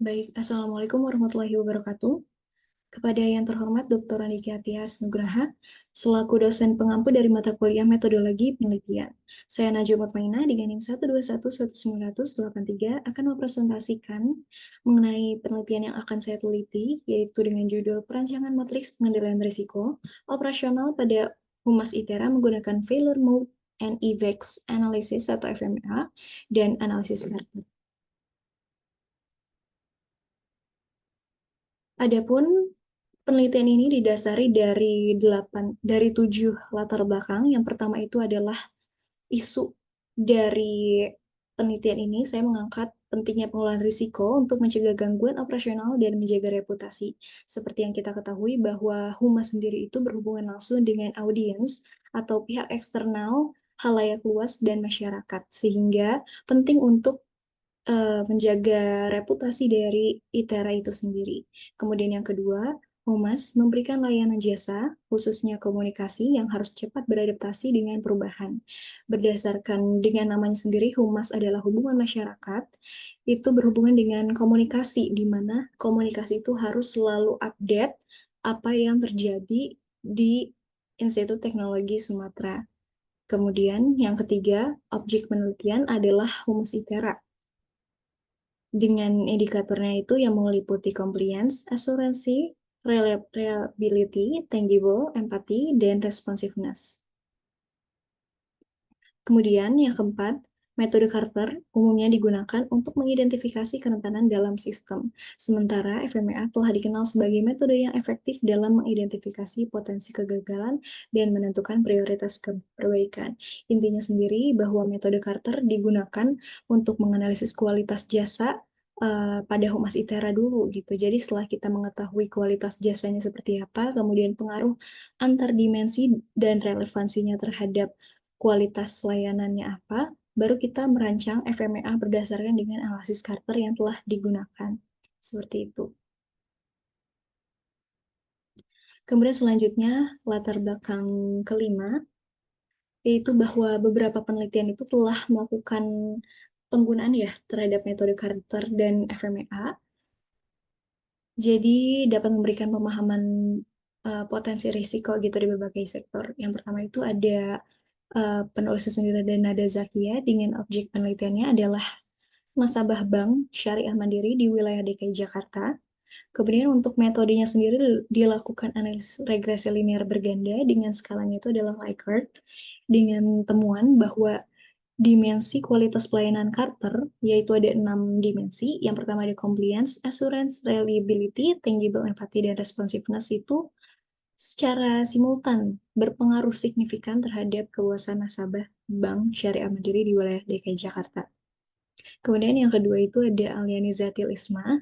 Baik, Assalamualaikum warahmatullahi wabarakatuh. Kepada yang terhormat Dr. Andika Tias Nugraha, selaku dosen pengampu dari mata kuliah Metodologi Penelitian. Saya Najwa Mutmainah dengan NIM 1211983 akan mempresentasikan mengenai penelitian yang akan saya teliti, yaitu dengan judul Perancangan Matriks Pengendalian Risiko Operasional pada Humas ITERA menggunakan Failure Mode and Effects Analysis atau FMEA dan analisis Carter. Adapun penelitian ini didasari dari 7 latar belakang. Yang pertama itu adalah isu dari penelitian ini. Saya mengangkat pentingnya pengelolaan risiko untuk mencegah gangguan operasional dan menjaga reputasi. Seperti yang kita ketahui bahwa humas sendiri itu berhubungan langsung dengan audiens atau pihak eksternal, halayak luas, dan masyarakat. Sehingga penting untuk menjaga reputasi dari ITERA itu sendiri. Kemudian yang kedua, Humas memberikan layanan jasa, khususnya komunikasi yang harus cepat beradaptasi dengan perubahan. Berdasarkan dengan namanya sendiri, Humas adalah hubungan masyarakat, itu berhubungan dengan komunikasi, di mana komunikasi itu harus selalu update apa yang terjadi di Institut Teknologi Sumatera. Kemudian yang ketiga, objek penelitian adalah Humas ITERA dengan indikatornya itu yang meliputi compliance, asuransi, reliability, tangible, empathy, dan responsiveness. Kemudian yang keempat, metode Carter umumnya digunakan untuk mengidentifikasi kerentanan dalam sistem. Sementara FMEA telah dikenal sebagai metode yang efektif dalam mengidentifikasi potensi kegagalan dan menentukan prioritas perbaikan. Intinya sendiri bahwa metode Carter digunakan untuk menganalisis kualitas jasa pada Humas ITERA dulu gitu. Jadi setelah kita mengetahui kualitas jasanya seperti apa, kemudian pengaruh antar dimensi dan relevansinya terhadap kualitas layanannya apa, baru kita merancang FMEA berdasarkan dengan analisis Carter yang telah digunakan. Seperti itu. Kemudian selanjutnya, latar belakang kelima, yaitu bahwa beberapa penelitian itu telah melakukan penggunaan ya terhadap metode Carter dan FMEA. Jadi dapat memberikan pemahaman potensi risiko gitu di berbagai sektor. Yang pertama itu ada penulisnya sendiri dan Nada Zakia dengan objek penelitiannya adalah nasabah bank syariah mandiri di wilayah DKI Jakarta. Kemudian untuk metodenya sendiri dilakukan analisis regresi linear berganda dengan skalanya itu adalah Likert dengan temuan bahwa dimensi kualitas pelayanan Carter, yaitu ada 6 dimensi. Yang pertama ada compliance, assurance, reliability, tangible empathy, dan responsiveness itu secara simultan berpengaruh signifikan terhadap kepuasan nasabah Bank Syariah Mandiri di wilayah DKI Jakarta. Kemudian yang kedua itu ada Aliani Zatil Isma.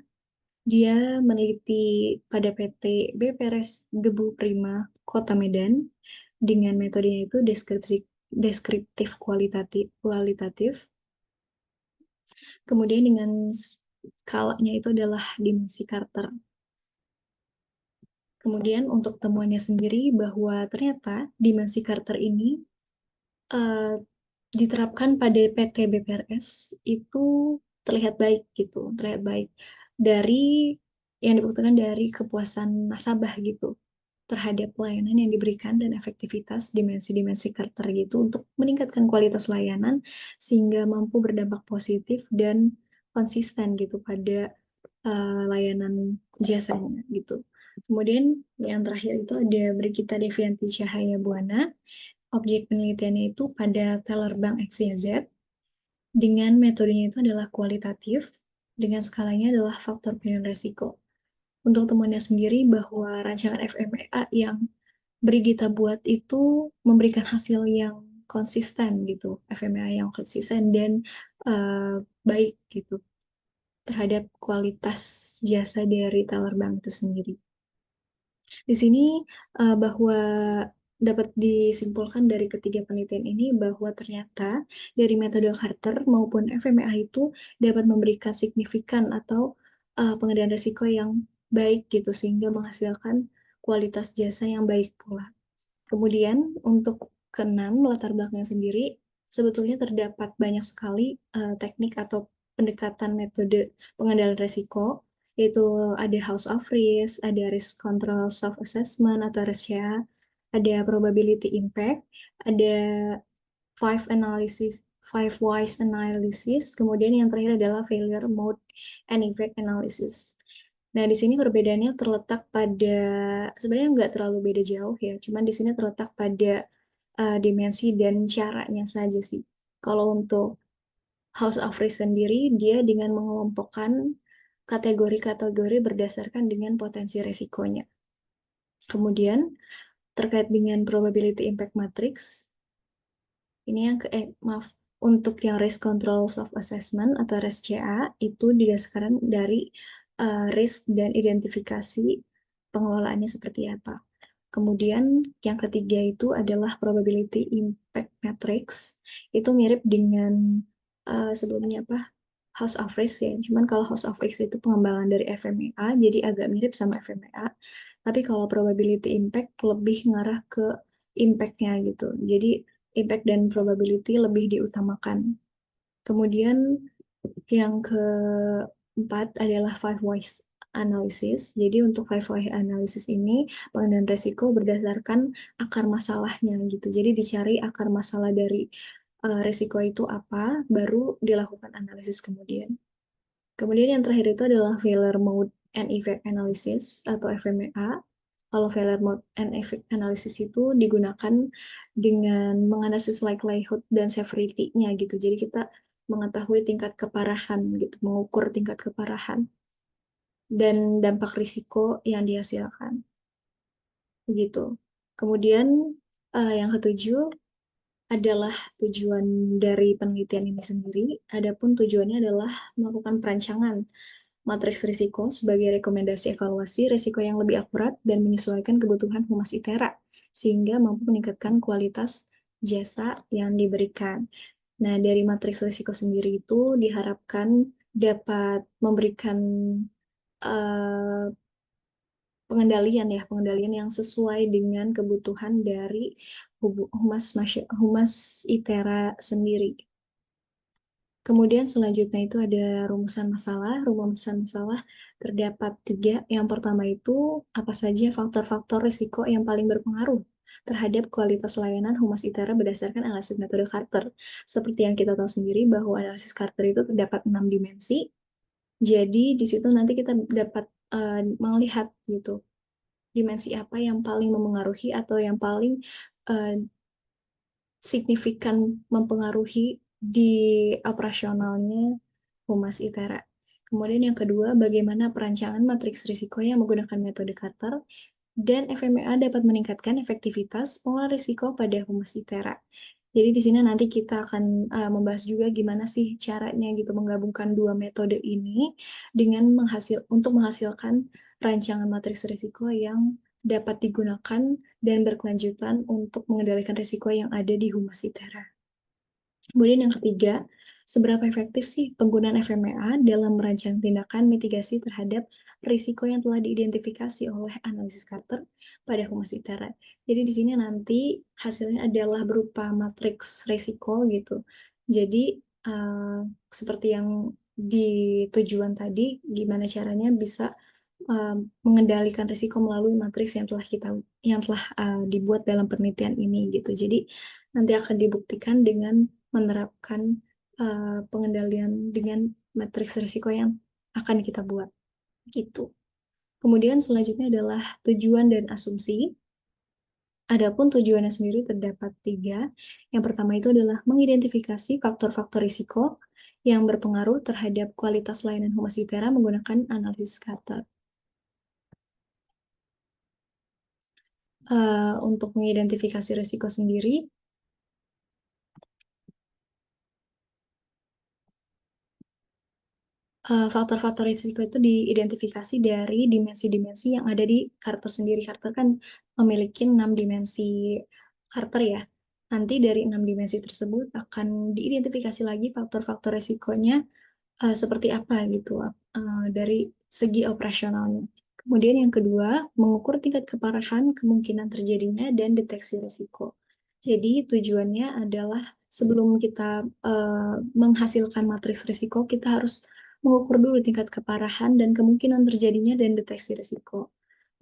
Dia meneliti pada PT BPRS Gebu Prima Kota Medan dengan metodenya itu deskriptif kualitatif. Kemudian dengan skalanya itu adalah dimensi Carter. Kemudian untuk temuannya sendiri bahwa ternyata dimensi Carter ini uh, diterapkan pada PT BPRS itu terlihat baik gitu, terlihat baik dari yang dibuktikan dari kepuasan nasabah gitu terhadap pelayanan yang diberikan dan efektivitas dimensi-dimensi Carter gitu untuk meningkatkan kualitas layanan sehingga mampu berdampak positif dan konsisten gitu pada layanan jasanya gitu. Kemudian yang terakhir itu ada Brigita Devianti Cahaya Buana. Objek penelitiannya itu pada teller bank XYZ dengan metodenya itu adalah kualitatif, dengan skalanya adalah faktor pilihan resiko. Untuk temuannya sendiri bahwa rancangan FMEA yang Brigita buat itu memberikan hasil yang konsisten gitu, FMEA yang konsisten dan baik gitu terhadap kualitas jasa dari teller bank itu sendiri. Di sini bahwa dapat disimpulkan dari ketiga penelitian ini bahwa ternyata dari metode Carter maupun FMEA itu dapat memberikan signifikan atau pengendalian risiko yang baik gitu sehingga menghasilkan kualitas jasa yang baik pula. Kemudian untuk keenam latar belakangnya sendiri sebetulnya terdapat banyak sekali teknik atau pendekatan metode pengendalian risiko yaitu ada House of Risk, ada Risk Control Self-Assessment atau RSCA, ada Probability Impact, ada Five Analysis, Five Whys Analysis, kemudian yang terakhir adalah Failure Mode and Effect Analysis. Nah, di sini perbedaannya terletak pada, sebenarnya nggak terlalu beda jauh ya, cuman di sini terletak pada dimensi dan caranya saja sih. Kalau untuk House of Risk sendiri, dia dengan mengelompokkan kategori-kategori berdasarkan dengan potensi resikonya. Kemudian, terkait dengan probability impact matrix, ini yang maaf, untuk yang risk control self assessment atau RSCA itu didasarkan dari risk dan identifikasi pengelolaannya seperti apa. Kemudian yang ketiga itu adalah probability impact matrix. Itu mirip dengan sebelumnya apa? House of Risk ya. Cuman kalau House of Risk itu pengembangan dari FMEA, jadi agak mirip sama FMEA. Tapi kalau probability impact lebih ngarah ke impact-nya gitu. Jadi impact dan probability lebih diutamakan. Kemudian yang keempat adalah five whys analysis. Jadi untuk five why analysis ini pengendalian resiko berdasarkan akar masalahnya gitu. Jadi dicari akar masalah dari resiko itu apa, baru dilakukan analisis kemudian. Kemudian yang terakhir itu adalah failure mode and effect analysis atau FMEA. Kalau failure mode and effect analysis itu digunakan dengan menganalisis likelihood dan severity-nya gitu. Jadi kita mengetahui tingkat keparahan gitu, mengukur tingkat keparahan dan dampak risiko yang dihasilkan gitu. Kemudian yang ketujuh adalah tujuan dari penelitian ini sendiri. Adapun tujuannya adalah melakukan perancangan matriks risiko sebagai rekomendasi evaluasi risiko yang lebih akurat dan menyesuaikan kebutuhan Humas ITERA, sehingga mampu meningkatkan kualitas jasa yang diberikan. Nah, dari matriks risiko sendiri itu diharapkan dapat memberikan uh, pengendalian yang sesuai dengan kebutuhan dari Humas ITERA sendiri. Kemudian selanjutnya itu ada rumusan masalah. Rumusan masalah terdapat tiga. Yang pertama itu apa saja faktor-faktor risiko yang paling berpengaruh terhadap kualitas layanan Humas ITERA berdasarkan analisis metode Carter. Seperti yang kita tahu sendiri bahwa analisis Carter itu terdapat 6 dimensi. Jadi di situ nanti kita dapat melihat gitu dimensi apa yang paling memengaruhi atau yang paling uh, signifikan mempengaruhi di operasionalnya Humas ITERA. Kemudian yang kedua, bagaimana perancangan matriks risiko yang menggunakan metode Carter dan FMEA dapat meningkatkan efektivitas pengelolaan risiko pada Humas ITERA. Jadi di sini nanti kita akan membahas juga gimana sih caranya gitu menggabungkan dua metode ini dengan untuk menghasilkan rancangan matriks risiko yang dapat digunakan dan berkelanjutan untuk mengendalikan risiko yang ada di Humas ITERA. Kemudian yang ketiga, seberapa efektif sih penggunaan FMEA dalam merancang tindakan mitigasi terhadap risiko yang telah diidentifikasi oleh analisis Carter pada Humas ITERA. Jadi di sini nanti hasilnya adalah berupa matriks risiko gitu. Jadi seperti yang di tujuan tadi, gimana caranya bisa mengendalikan risiko melalui matriks yang telah dibuat dalam penelitian ini gitu. Jadi nanti akan dibuktikan dengan menerapkan pengendalian dengan matriks risiko yang akan kita buat gitu. Kemudian selanjutnya adalah tujuan dan asumsi. Adapun tujuannya sendiri terdapat tiga. Yang pertama itu adalah mengidentifikasi faktor-faktor risiko yang berpengaruh terhadap kualitas layanan Humas ITERA menggunakan analisis Carter. Untuk mengidentifikasi risiko sendiri, faktor-faktor risiko itu diidentifikasi dari dimensi-dimensi yang ada di Carter sendiri. Carter kan memiliki 6 dimensi Carter ya. Nanti dari 6 dimensi tersebut akan diidentifikasi lagi faktor-faktor risikonya seperti apa gitu dari segi operasionalnya. Kemudian yang kedua, mengukur tingkat keparahan, kemungkinan terjadinya, dan deteksi risiko. Jadi tujuannya adalah sebelum kita menghasilkan matriks risiko, kita harus mengukur dulu tingkat keparahan dan kemungkinan terjadinya dan deteksi risiko.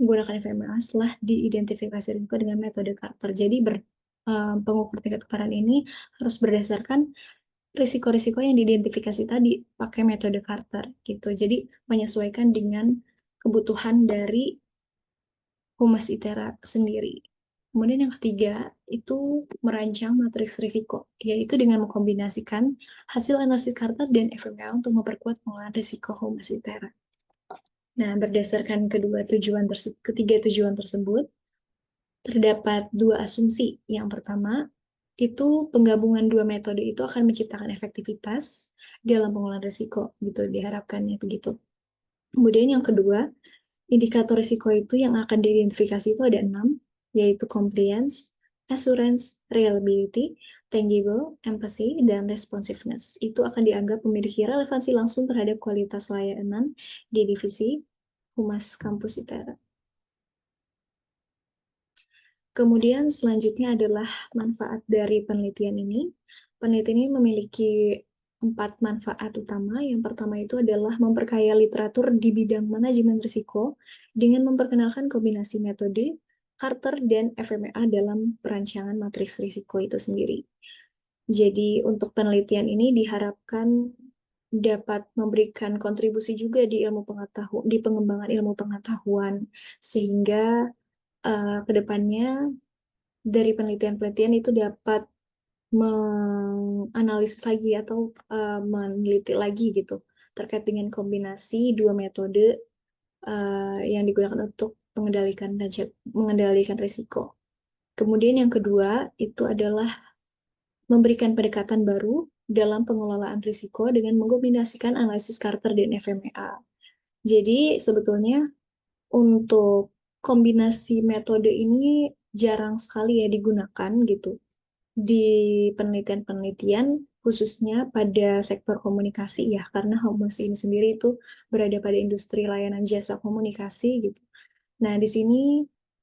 Menggunakan FMEA setelah diidentifikasi risiko dengan metode Carter. Jadi pengukur tingkat keparahan ini harus berdasarkan risiko-risiko yang diidentifikasi tadi pakai metode Carter gitu. Jadi menyesuaikan dengan kebutuhan dari Humas ITERA sendiri. Kemudian yang ketiga itu merancang matriks risiko, yaitu dengan mengkombinasikan hasil analisis Carter dan FMEA untuk memperkuat pengolahan risiko Humas ITERA. Nah, berdasarkan ketiga tujuan tersebut, terdapat dua asumsi. Yang pertama, itu penggabungan dua metode itu akan menciptakan efektivitas dalam pengolahan risiko, gitu diharapkannya begitu. Kemudian yang kedua, indikator risiko itu yang akan diidentifikasi itu ada 6, yaitu compliance, assurance, reliability, tangible, empathy, dan responsiveness. Itu akan dianggap memiliki relevansi langsung terhadap kualitas layanan di divisi Humas Kampus ITERA. Kemudian selanjutnya adalah manfaat dari penelitian ini. Penelitian ini memiliki 4 manfaat utama. Yang pertama itu adalah memperkaya literatur di bidang manajemen risiko dengan memperkenalkan kombinasi metode Carter dan FMEA dalam perancangan matriks risiko itu sendiri. Jadi untuk penelitian ini diharapkan dapat memberikan kontribusi juga di di pengembangan ilmu pengetahuan sehingga kedepannya dari penelitian-penelitian itu dapat menganalisis lagi atau meneliti lagi gitu terkait dengan kombinasi dua metode yang digunakan untuk mengendalikan risiko. Kemudian yang kedua itu adalah memberikan pendekatan baru dalam pengelolaan risiko dengan mengkombinasikan analisis Carter dan FMEA. Jadi sebetulnya untuk kombinasi metode ini jarang sekali ya digunakan gitu di penelitian-penelitian khususnya pada sektor komunikasi ya karena Humas ini sendiri itu berada pada industri layanan jasa komunikasi gitu. Nah, di sini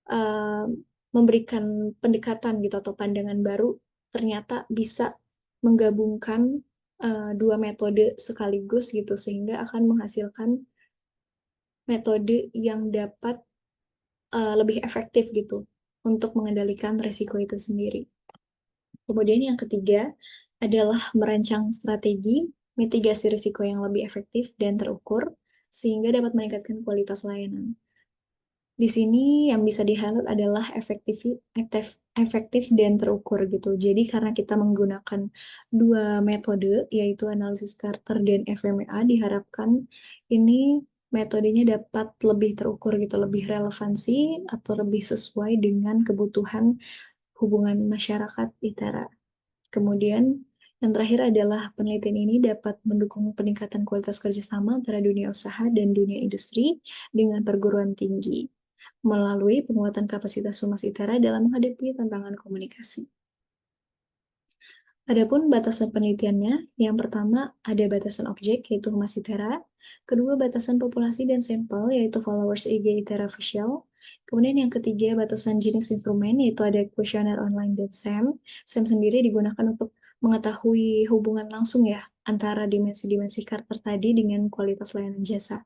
eh, memberikan pendekatan gitu atau pandangan baru ternyata bisa menggabungkan dua metode sekaligus gitu sehingga akan menghasilkan metode yang dapat lebih efektif gitu untuk mengendalikan risiko itu sendiri. Kemudian yang ketiga adalah merancang strategi mitigasi risiko yang lebih efektif dan terukur sehingga dapat meningkatkan kualitas layanan. Di sini yang bisa di-highlight adalah efektif dan terukur gitu. Jadi karena kita menggunakan dua metode, yaitu analisis Carter dan FMEA, diharapkan ini metodenya dapat lebih terukur gitu, lebih relevansi atau lebih sesuai dengan kebutuhan hubungan masyarakat ITERA. Kemudian yang terakhir adalah penelitian ini dapat mendukung peningkatan kualitas kerjasama antara dunia usaha dan dunia industri dengan perguruan tinggi melalui penguatan kapasitas Humas ITERA dalam menghadapi tantangan komunikasi. Adapun batasan penelitiannya, yang pertama ada batasan objek, yaitu Humas ITERA. Kedua, batasan populasi dan sampel, yaitu followers IG ITERA official. Kemudian yang ketiga, batasan jenis instrumen, yaitu ada kuesioner online dan SAM. SAM sendiri digunakan untuk mengetahui hubungan langsung ya antara dimensi-dimensi Carter tadi dengan kualitas layanan jasa.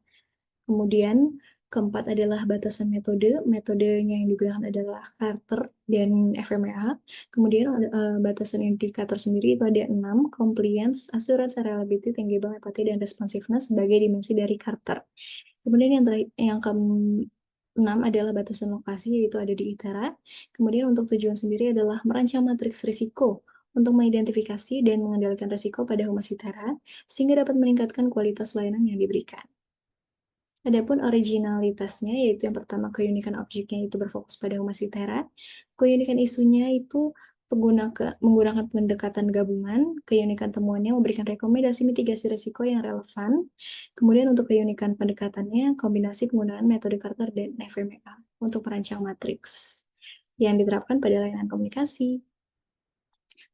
Kemudian keempat adalah batasan metode. Metodenya yang digunakan adalah Carter dan FMEA. Kemudian batasan indikator sendiri itu ada 6, compliance, assurance, reliability, tangible, empathy, dan responsiveness sebagai dimensi dari Carter. Kemudian yang ke-6 adalah batasan lokasi, yaitu ada di ITERA. Kemudian untuk tujuan sendiri adalah merancang matriks risiko untuk mengidentifikasi dan mengendalikan risiko pada Humas ITERA, sehingga dapat meningkatkan kualitas layanan yang diberikan. Adapun originalitasnya, yaitu yang pertama keunikan objeknya itu berfokus pada Humas ITERA, keunikan isunya itu menggunakan pendekatan gabungan, keunikan temuannya memberikan rekomendasi mitigasi risiko yang relevan, kemudian untuk keunikan pendekatannya, kombinasi penggunaan metode Carter dan FMEA untuk merancang matriks yang diterapkan pada layanan komunikasi.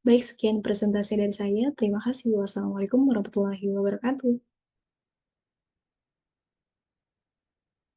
Baik, sekian presentasi dari saya. Terima kasih. Wassalamualaikum warahmatullahi wabarakatuh.